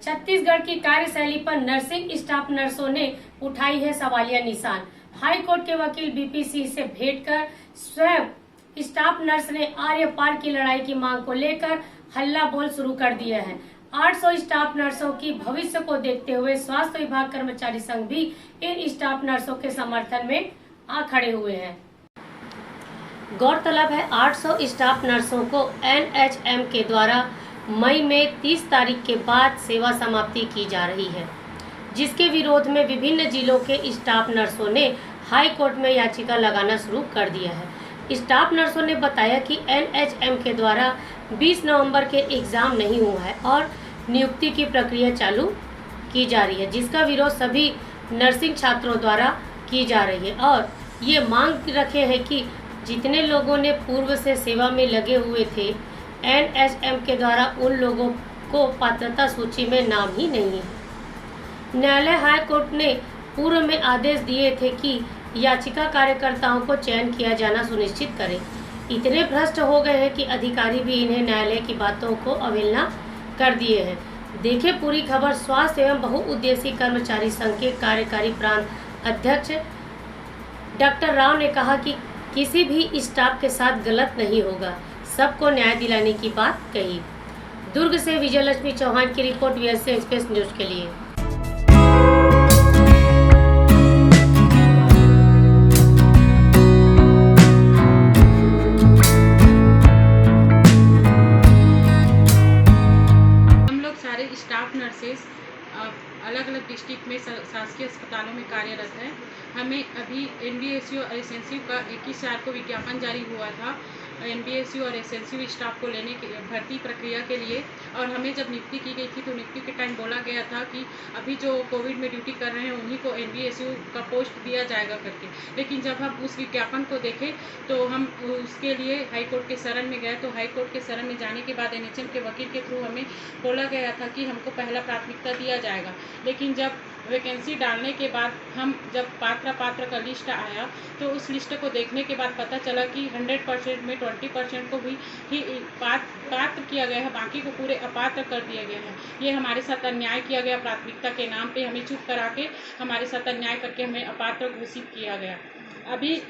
छत्तीसगढ़ की कार्यशैली पर नर्सिंग स्टाफ नर्सों ने उठाई है सवालिया निशान। हाई कोर्ट के वकील बीपी सिंह से भेंट कर स्वयं स्टाफ नर्स ने आर्य पार की लड़ाई की मांग को लेकर हल्ला बोल शुरू कर दिया है। 800 स्टाफ नर्सों की भविष्य को देखते हुए स्वास्थ्य विभाग कर्मचारी संघ भी इन स्टाफ नर्सों के समर्थन में आ खड़े हुए हैं। गौरतलब है 800 स्टाफ नर्सों को एनएचएम के द्वारा मई में 30 तारीख के बाद सेवा समाप्ति की जा रही है, जिसके विरोध में विभिन्न जिलों के स्टाफ नर्सों ने हाई कोर्ट में याचिका लगाना शुरू कर दिया है। स्टाफ नर्सों ने बताया कि एनएचएम के द्वारा 20 नवंबर के एग्जाम नहीं हुआ है और नियुक्ति की प्रक्रिया चालू की जा रही है, जिसका विरोध सभी नर्सिंग छात्रों द्वारा की जा रही है और ये मांग रखे हैं कि जितने लोगों ने पूर्व से सेवा में लगे हुए थे, एनएचएम के द्वारा उन लोगों को पात्रता सूची में नाम ही नहीं है। न्यायालय हाई कोर्ट ने पूर्व में आदेश दिए थे कि याचिका कार्यकर्ताओं को चयन किया जाना सुनिश्चित करें। इतने भ्रष्ट हो गए हैं कि अधिकारी भी इन्हें न्यायालय की बातों को अवहेलना कर दिए हैं। देखें पूरी खबर। स्वास्थ्य एवं बहुउद्देशीय कर्मचारी संघ के कार्यकारी प्रांत अध्यक्ष डॉक्टर राव ने कहा कि किसी भी स्टाफ के साथ गलत नहीं होगा, सबको न्याय दिलाने की बात कही। दुर्ग से विजयलक्ष्मी चौहान की रिपोर्ट वीएससी एक्सप्रेस न्यूज के लिए। हम लोग सारे स्टाफ नर्सेस अलग अलग डिस्ट्रिक्ट में शासकीय अस्पतालों में कार्यरत हैं। हमें अभी एनबीएसयू और एसएनसीयू का 21/4 को विज्ञापन जारी हुआ था एनबीएसयू और एसएनसीयू स्टाफ को लेने के भर्ती प्रक्रिया के लिए, और हमें जब नियुक्ति की गई थी तो नियुक्ति के टाइम बोला गया था कि अभी जो कोविड में ड्यूटी कर रहे हैं उन्हीं को एनबीएसयू का पोस्ट दिया जाएगा करके। लेकिन जब हम उस विज्ञापन को देखें तो हम उसके लिए हाई कोर्ट के शरण में गए, तो हाई कोर्ट के शरण में जाने के बाद एनएचएम के वकील के थ्रू हमें बोला गया था कि हमको पहला प्राथमिकता दिया जाएगा। लेकिन जब वैकेंसी डालने के बाद हम जब पात्र का लिस्ट आया तो उस लिस्ट को देखने के बाद पता चला कि 100% में 20% को भी ही पात्र किया गया है, बाकी को पूरे अपात्र कर दिया गया है। ये हमारे साथ अन्याय किया गया। प्राथमिकता के नाम पे हमें चुप करा के हमारे साथ अन्याय करके हमें अपात्र घोषित किया गया। अभी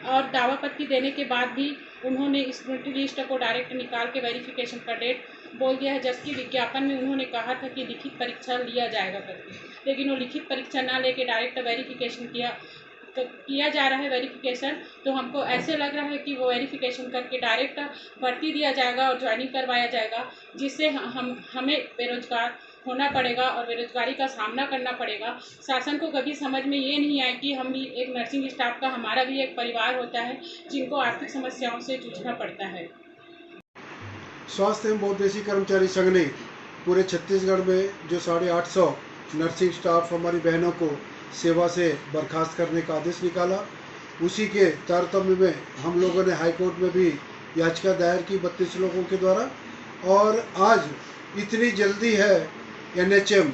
और दावापत्ती देने के बाद भी उन्होंने इस लिस्ट को डायरेक्ट निकाल के वेरिफिकेशन का डेट बोल दिया है, जबकि विज्ञापन में उन्होंने कहा था कि लिखित परीक्षा लिया जाएगा करके। लेकिन वो लिखित परीक्षा ना लेके डायरेक्ट वेरिफिकेशन किया जा रहा है वेरिफिकेशन। तो हमको ऐसे लग रहा है कि वो वेरिफिकेशन करके डायरेक्ट भर्ती दिया जाएगा और ज्वाइनिंग करवाया जाएगा, जिससे हमें बेरोजगार होना पड़ेगा और बेरोजगारी का सामना करना पड़ेगा। शासन को कभी समझ में ये नहीं आया कि हम भी एक नर्सिंग स्टाफ का हमारा भी एक परिवार होता है जिनको आर्थिक समस्याओं से जूझना पड़ता है। स्वास्थ्य एवं बहुउद्देशीय कर्मचारी संघ ने पूरे छत्तीसगढ़ में जो 850 नर्सिंग स्टाफ हमारी बहनों को सेवा से बर्खास्त करने का आदेश निकाला, उसी के तारतम्य में हम लोगों ने हाई कोर्ट में भी याचिका दायर की 32 लोगों के द्वारा। और आज इतनी जल्दी है एनएचएम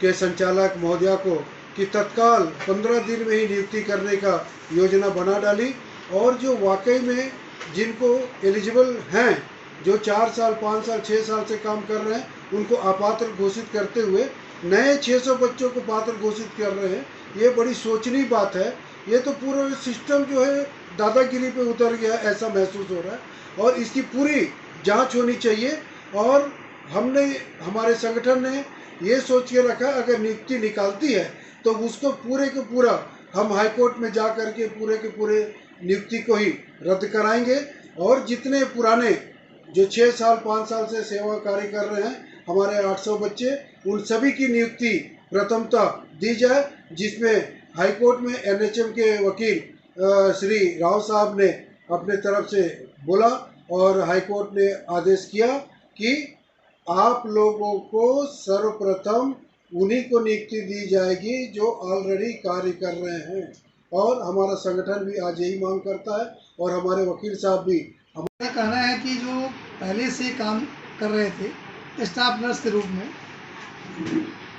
के संचालक महोदया को कि तत्काल 15 दिन में ही नियुक्ति करने का योजना बना डाली, और जो वाकई में जिनको एलिजिबल हैं, जो 4 साल 5 साल 6 साल से काम कर रहे हैं, उनको अपात्र घोषित करते हुए नए 600 बच्चों को पात्र घोषित कर रहे हैं। ये बड़ी सोचनीय बात है। ये तो पूरा सिस्टम जो है दादागिरी पे उतर गया, ऐसा महसूस हो रहा है, और इसकी पूरी जांच होनी चाहिए। और हमने, हमारे संगठन ने ये सोच के रखा, अगर नियुक्ति निकालती है तो उसको पूरे के पूरा हम हाई कोर्ट में जा कर के पूरे के पूरे नियुक्ति को ही रद्द कराएंगे। और जितने पुराने जो 6 साल 5 साल से सेवा कार्य कर रहे हैं हमारे 800 बच्चे, उन सभी की नियुक्ति प्रथमता दी जाए, जिसमें हाई कोर्ट में एनएचएम के वकील श्री राव साहब ने अपने तरफ से बोला और हाई कोर्ट ने आदेश किया कि आप लोगों को सर्वप्रथम उन्हीं को नियुक्ति दी जाएगी जो ऑलरेडी कार्य कर रहे हैं। और हमारा संगठन भी आज यही मांग करता है, और हमारे वकील साहब भी। हमारा कहना है कि जो पहले से काम कर रहे थे स्टाफ नर्स के रूप में,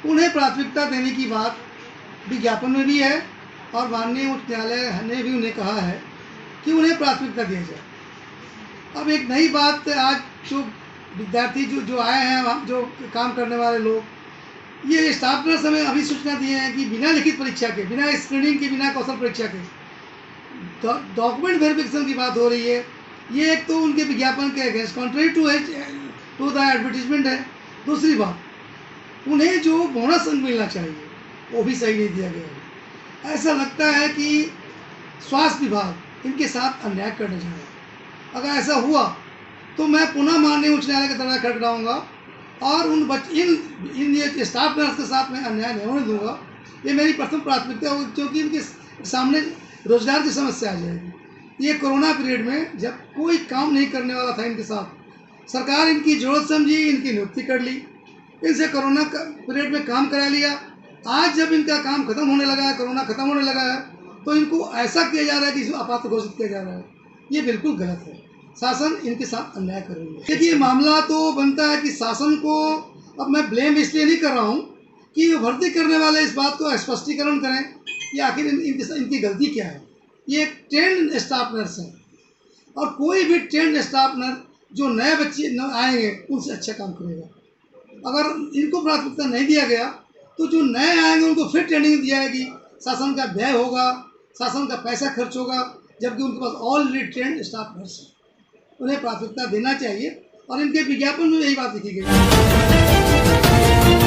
उन्हें प्राथमिकता देने की बात विज्ञापन में भी है, और माननीय उच्च न्यायालय ने भी उन्हें कहा है कि उन्हें प्राथमिकता दी जाए। अब एक नई बात, आज जो विद्यार्थी जो आए हैं, जो काम करने वाले लोग, ये स्टाफ नर्स हमें अभी सूचना दिए हैं कि बिना लिखित परीक्षा के, बिना स्क्रीनिंग के, बिना कौशल परीक्षा के डॉक्यूमेंट वेरिफिकेशन की बात हो रही है। ये एक तो उनके विज्ञापन के against contrary to the advertisement है। दूसरी बात, उन्हें जो बोनस अंक मिलना चाहिए वो भी सही नहीं दिया गया है। ऐसा लगता है कि स्वास्थ्य विभाग इनके साथ अन्याय करने जा रहा है। अगर ऐसा हुआ तो मैं पुनः माननीय उच्च न्यायालय का दरवाजा खटखटाऊंगा और इन ये स्टाफ नर्स के साथ मैं अन्याय नहीं होने दूंगा। ये मेरी प्रथम प्राथमिकता होगी, क्योंकि इनके सामने रोजगार की समस्या आ जाएगी। ये कोरोना पीरियड में जब कोई काम नहीं करने वाला था इनके साथ, सरकार इनकी जरूरत समझी, इनकी नियुक्ति कर ली, इनसे कोरोना पीरियड में काम करा लिया। आज जब इनका काम खत्म होने लगा है, कोरोना खत्म होने लगा है, तो इनको ऐसा किया जा रहा है कि इसको अपात्र घोषित किया जा रहा है। ये बिल्कुल गलत है। शासन इनके साथ अन्याय कर रही है। देखिए, मामला तो बनता है कि शासन को, अब मैं ब्लेम इसलिए नहीं कर रहा हूँ कि भर्ती करने वाले इस बात को स्पष्टीकरण करें कि आखिर इनकी गलती क्या है। ये एक ट्रेंड स्टाफ नर्स है और कोई भी ट्रेंड स्टाफ नर्स जो नए बच्चे आएंगे उनसे अच्छा काम करेगा। अगर इनको प्राथमिकता नहीं दिया गया तो जो नए आएंगे उनको फिर ट्रेनिंग दी जाएगी, शासन का व्यय होगा, शासन का पैसा खर्च होगा, जबकि उनके पास ऑलरेडी ट्रेंड स्टाफ नर्स है। उन्हें प्राथमिकता देना चाहिए और इनके विज्ञापन में यही बात लिखी गई है।